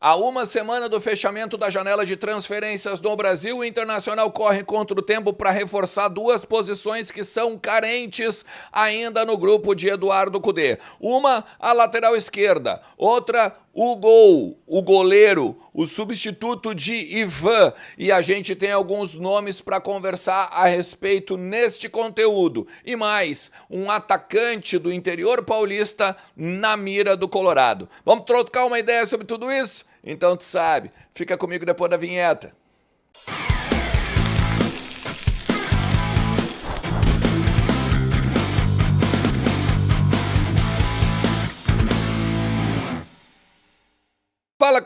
A uma semana do fechamento da janela de transferências no Brasil, o Internacional corre contra o tempo para reforçar duas posições que são carentes ainda no grupo de Eduardo Cudê. Uma, a lateral esquerda, outra, o goleiro, o substituto de Ivan. E a gente tem alguns nomes para conversar a respeito neste conteúdo. E mais, um atacante do interior paulista na mira do Colorado. Vamos trocar uma ideia sobre tudo isso? Então tu sabe, fica comigo depois da vinheta. Fala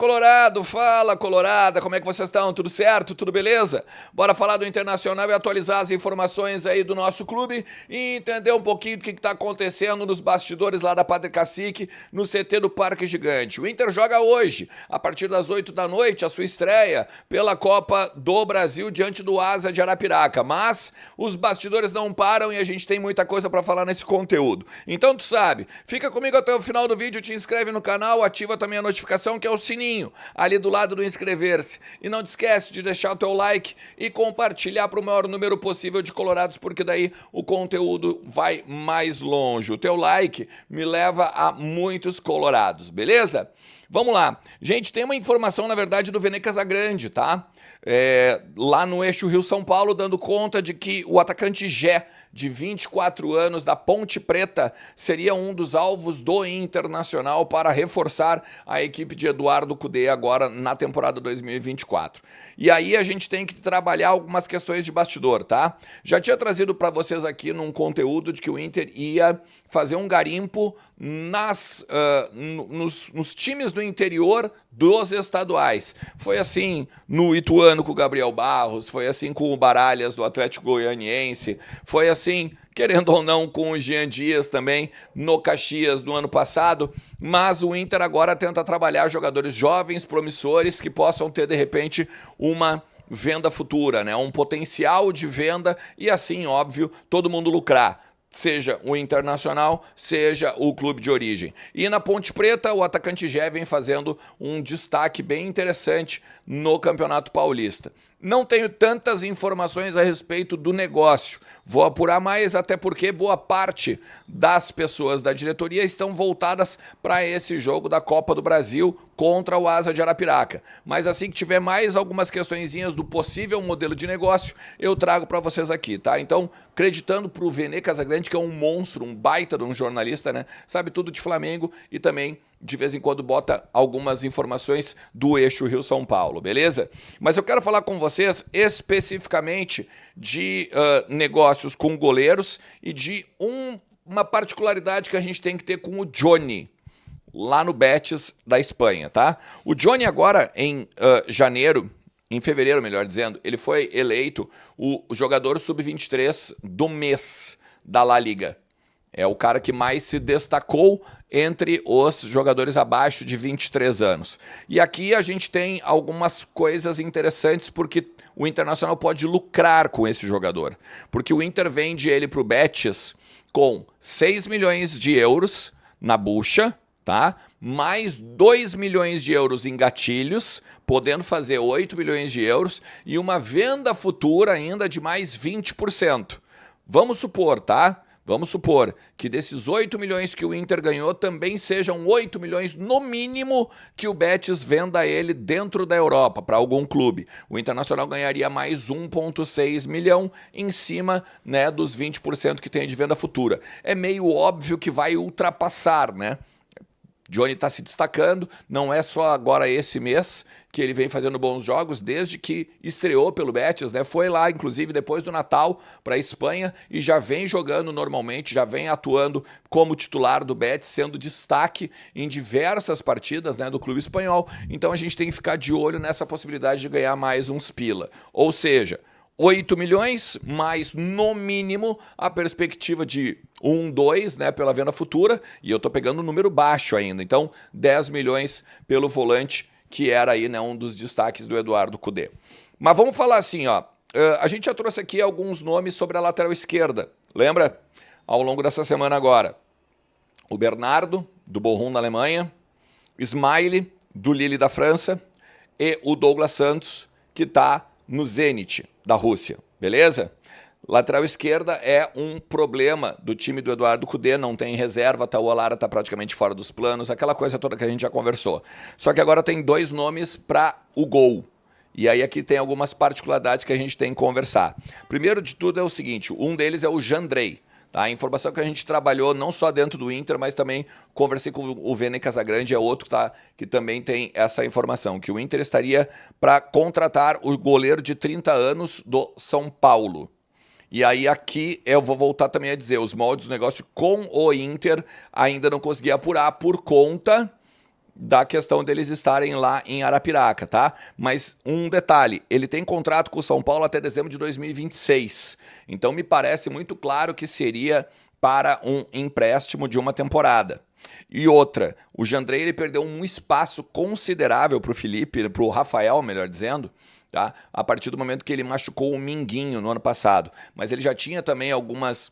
Colorada, como é que vocês estão? Tudo certo? Tudo beleza? Bora falar do Internacional e atualizar as informações aí do nosso clube e entender um pouquinho do que está acontecendo nos bastidores lá da Padre Cacique, no CT do Parque Gigante. O Inter joga hoje, a partir das 8 da noite, a sua estreia pela Copa do Brasil diante do Asa de Arapiraca, mas os bastidores não param e a gente tem muita coisa para falar nesse conteúdo. Então tu sabe, fica comigo até o final do vídeo, te inscreve no canal, ativa também a notificação que é o sininho ali do lado do inscrever-se. E não te esquece de deixar o teu like e compartilhar para o maior número possível de colorados, porque daí o conteúdo vai mais longe. O teu like me leva a muitos colorados, beleza? Vamos lá. Gente, tem uma informação, na verdade, do Vene Casagrande, tá? Lá no eixo Rio-São Paulo, dando conta de que o atacante Gé, de 24 anos, da Ponte Preta, seria um dos alvos do Internacional para reforçar a equipe de Eduardo Cudê agora na temporada 2024. E aí a gente tem que trabalhar algumas questões de bastidor, tá? Já tinha trazido para vocês aqui num conteúdo de que o Inter ia fazer um garimpo nos times do interior dos estaduais. Foi assim no Ituano com o Gabriel Barros, foi assim com o Baralhas do Atlético Goianiense, foi assim, querendo ou não, com o Jean Dias também no Caxias no ano passado, mas o Inter agora tenta trabalhar jogadores jovens, promissores, que possam ter de repente uma venda futura, né? Um potencial de venda e assim, óbvio, todo mundo lucrar. Seja o Internacional, seja o clube de origem. E na Ponte Preta, o atacante Gé vem fazendo um destaque bem interessante no Campeonato Paulista. Não tenho tantas informações a respeito do negócio. Vou apurar mais, até porque boa parte das pessoas da diretoria estão voltadas para esse jogo da Copa do Brasil contra o Asa de Arapiraca. Mas assim que tiver mais algumas questõezinhas do possível modelo de negócio, eu trago para vocês aqui, tá? Então, acreditando pro Vene Casagrande, que é um monstro, um baita de um jornalista, né? Sabe tudo de Flamengo e também de vez em quando bota algumas informações do eixo Rio-São Paulo, beleza? Mas eu quero falar com vocês especificamente de negócios com goleiros e de uma particularidade que a gente tem que ter com o Johnny, lá no Betis da Espanha, tá? O Johnny agora em fevereiro, melhor dizendo, ele foi eleito o jogador sub-23 do mês da La Liga. É o cara que mais se destacou entre os jogadores abaixo de 23 anos. E aqui a gente tem algumas coisas interessantes porque o Internacional pode lucrar com esse jogador. Porque o Inter vende ele para o Betis com 6 milhões de euros na bucha, tá? Mais 2 milhões de euros em gatilhos, podendo fazer 8 milhões de euros e uma venda futura ainda de mais 20%. Vamos supor, tá? Vamos supor que desses 8 milhões que o Inter ganhou também sejam 8 milhões no mínimo que o Betis venda ele dentro da Europa para algum clube. O Internacional ganharia mais 1,6 milhão em cima, né, dos 20% que tem de venda futura. É meio óbvio que vai ultrapassar, né? Johnny está se destacando, não é só agora esse mês que ele vem fazendo bons jogos, desde que estreou pelo Betis, né? Foi lá, inclusive, depois do Natal para a Espanha e já vem jogando normalmente, já vem atuando como titular do Betis, sendo destaque em diversas partidas, né, do clube espanhol. Então a gente tem que ficar de olho nessa possibilidade de ganhar mais uns pila. Ou seja, 8 milhões, mais no mínimo a perspectiva de 2, né, pela venda futura, e eu tô pegando um número baixo ainda, então 10 milhões pelo volante, que era aí, né, um dos destaques do Eduardo Cudê. Mas vamos falar assim, ó, a gente já trouxe aqui alguns nomes sobre a lateral esquerda, lembra? Ao longo dessa semana agora, o Bernardo, do Bochum na Alemanha, Smiley, do Lille da França, e o Douglas Santos, que está no Zenit da Rússia, beleza? Lateral esquerda é um problema do time do Eduardo Cudê, não tem reserva, o Olara está praticamente fora dos planos, aquela coisa toda que a gente já conversou. Só que agora tem 2 nomes para o gol. E aí aqui tem algumas particularidades que a gente tem que conversar. Primeiro de tudo é o seguinte, um deles é o Jandrei. Tá? A informação que a gente trabalhou não só dentro do Inter, mas também conversei com o Vene Casagrande, é outro que também tem essa informação, que o Inter estaria para contratar o goleiro de 30 anos do São Paulo. E aí aqui eu vou voltar também a dizer, os moldes do negócio com o Inter ainda não consegui apurar por conta da questão deles estarem lá em Arapiraca, tá? Mas um detalhe, ele tem contrato com o São Paulo até dezembro de 2026. Então me parece muito claro que seria para um empréstimo de uma temporada. E outra, o Jandrei ele perdeu um espaço considerável para o Felipe, para o Rafael, melhor dizendo, tá? A partir do momento que ele machucou o Minguinho no ano passado. Mas ele já tinha também algumas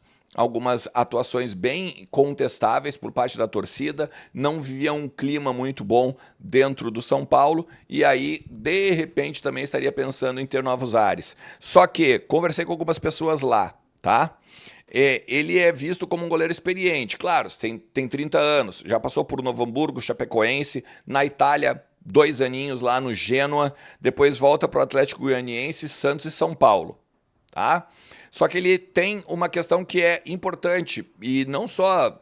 atuações bem contestáveis por parte da torcida, não vivia um clima muito bom dentro do São Paulo, e aí, de repente, também estaria pensando em ter novos ares. Só que, conversei com algumas pessoas lá, tá? Ele é visto como um goleiro experiente, claro, tem 30 anos, já passou por Novo Hamburgo, Chapecoense, na Itália, 2 aninhos lá no Gênua, depois volta para o Atlético Goianiense, Santos e São Paulo, tá? Só que ele tem uma questão que é importante, e não só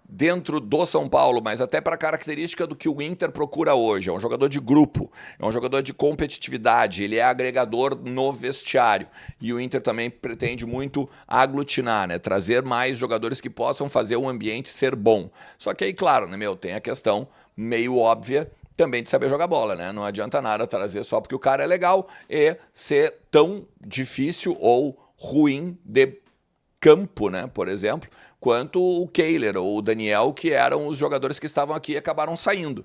dentro do São Paulo, mas até para a característica do que o Inter procura hoje. É um jogador de grupo, é um jogador de competitividade, ele é agregador no vestiário. E o Inter também pretende muito aglutinar, né? Trazer mais jogadores que possam fazer o ambiente ser bom. Só que aí, claro, né, tem a questão meio óbvia também de saber jogar bola, né? Não adianta nada trazer só porque o cara é legal e ser tão difícil ou ruim de campo, né, por exemplo, quanto o Kehler ou o Daniel, que eram os jogadores que estavam aqui e acabaram saindo,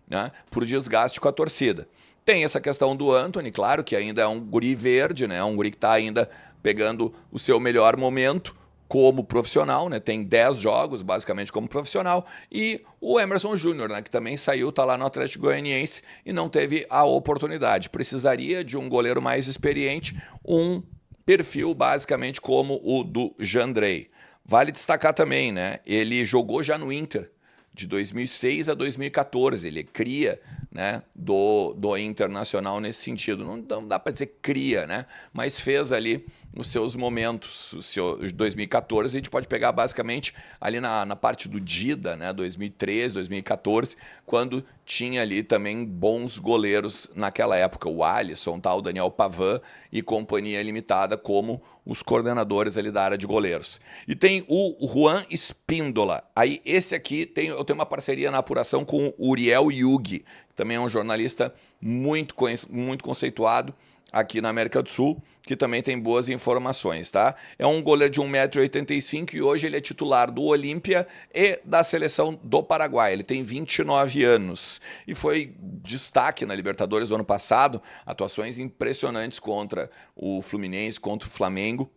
né, por desgaste com a torcida. Tem essa questão do Antony, claro, que ainda é um guri verde, né, um guri que está ainda pegando o seu melhor momento como profissional, né, tem 10 jogos basicamente como profissional, e o Emerson Júnior, né, que também saiu, está lá no Atlético Goianiense e não teve a oportunidade. Precisaria de um goleiro mais experiente, um perfil basicamente como o do Jandrei. Vale destacar também, né? Ele jogou já no Inter de 2006 a 2014. Ele é cria, né, do Internacional nesse sentido. Não dá para dizer cria, né? Mas fez ali os seus momentos. De 2014 a gente pode pegar basicamente ali na parte do Dida, né? 2013, 2014, quando tinha ali também bons goleiros naquela época. O Alisson, tal, o Daniel Pavan e companhia limitada como os coordenadores ali da área de goleiros. E tem o Juan Espíndola. Aí esse aqui eu tenho uma parceria na apuração com o Uriel Yugi, que também é um jornalista muito conceituado aqui na América do Sul, que também tem boas informações, tá? É um goleiro de 1,85 m e hoje ele é titular do Olímpia e da seleção do Paraguai. Ele tem 29 anos e foi destaque na Libertadores do ano passado, atuações impressionantes contra o Fluminense, contra o Flamengo.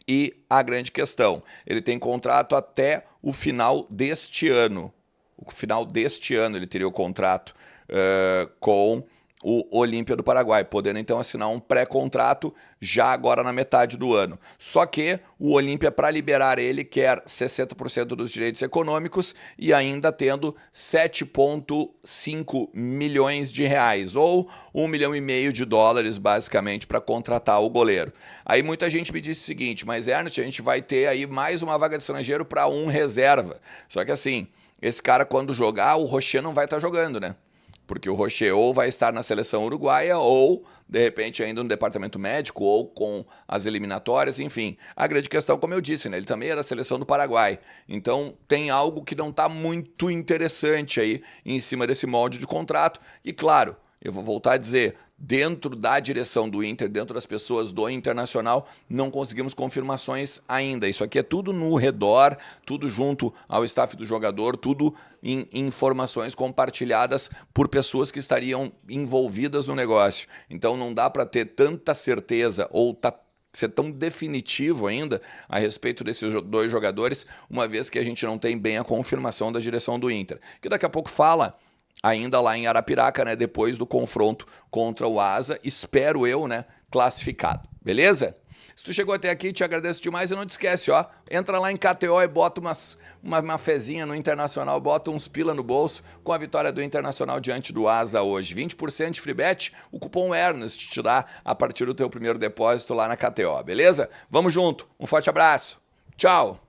E a grande questão, ele tem contrato até o final deste ano. O final deste ano ele teria o contrato com o Olímpia do Paraguai, podendo então assinar um pré-contrato já agora na metade do ano. Só que o Olímpia, para liberar ele, quer 60% dos direitos econômicos e ainda tendo 7,5 milhões de reais, ou $1,5 milhão basicamente, para contratar o goleiro. Aí muita gente me disse o seguinte, mas Ernest, a gente vai ter aí mais uma vaga de estrangeiro para um reserva. Só que assim, esse cara quando jogar, o Rocher não vai estar jogando, né? Porque o Rocher ou vai estar na seleção uruguaia ou, de repente, ainda no departamento médico ou com as eliminatórias, enfim. A grande questão, como eu disse, né, ele também era da seleção do Paraguai. Então, tem algo que não está muito interessante aí em cima desse molde de contrato. E, claro, eu vou voltar a dizer, dentro da direção do Inter, dentro das pessoas do Internacional, não conseguimos confirmações ainda. Isso aqui é tudo no redor, tudo junto ao staff do jogador, tudo em informações compartilhadas por pessoas que estariam envolvidas no negócio. Então não dá para ter tanta certeza ou ser tão definitivo ainda a respeito desses 2 jogadores, uma vez que a gente não tem bem a confirmação da direção do Inter. Que daqui a pouco fala ainda lá em Arapiraca, né? Depois do confronto contra o Asa, espero eu, né? Classificado, beleza? Se tu chegou até aqui, te agradeço demais e não te esquece, ó, entra lá em KTO e bota uma fezinha no Internacional, bota uns pila no bolso com a vitória do Internacional diante do Asa hoje. 20% de free bet, o cupom Ernest te dá a partir do teu primeiro depósito lá na KTO, beleza? Vamos junto, um forte abraço, tchau!